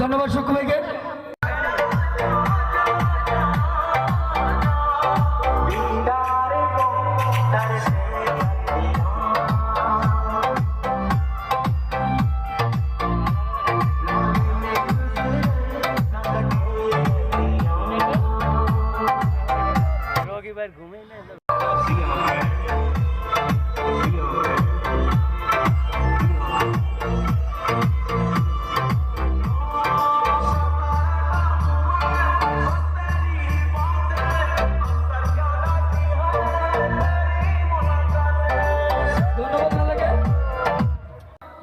ধন্যবাদ সকলকে।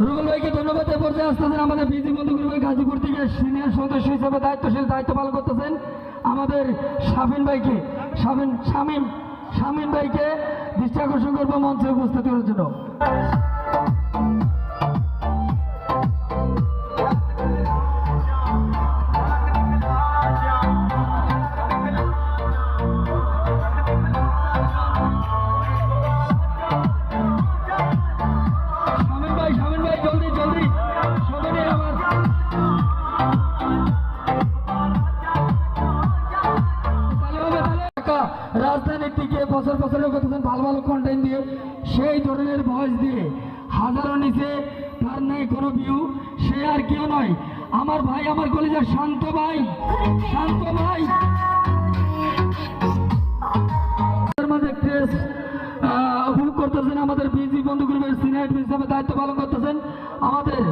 রুবেল ভাইকে ধন্যবাদ। এ পর্যায়ে আসতেছেন আমাদের বিজি বন্ধু গ্রুপের গাজীপুর থেকে সিনিয়র সদস্য হিসেবে দায়িত্ব পালন করতেছেন আমাদের শামিম ভাইকে দৃষ্টি আকর্ষণ করবো মঞ্চে উপস্থিত করার জন্য। রাজধানীর দিকে বছর করতেছেন ভালো ভালো কন্টেন্ট দিয়ে, সেই ধরনের ভয়েস দিয়ে হাজারো নিচে তার নেই কোনো ভিউ, সে আর কেউ নয় আমার ভাই, আমার কলেজের শান্ত ভাই। উপভোগ করতেছেন আমাদের বিজি বন্ধু গ্রুপের সিনিয়র হিসেবে দায়িত্ব পালন করতেছেন আমাদের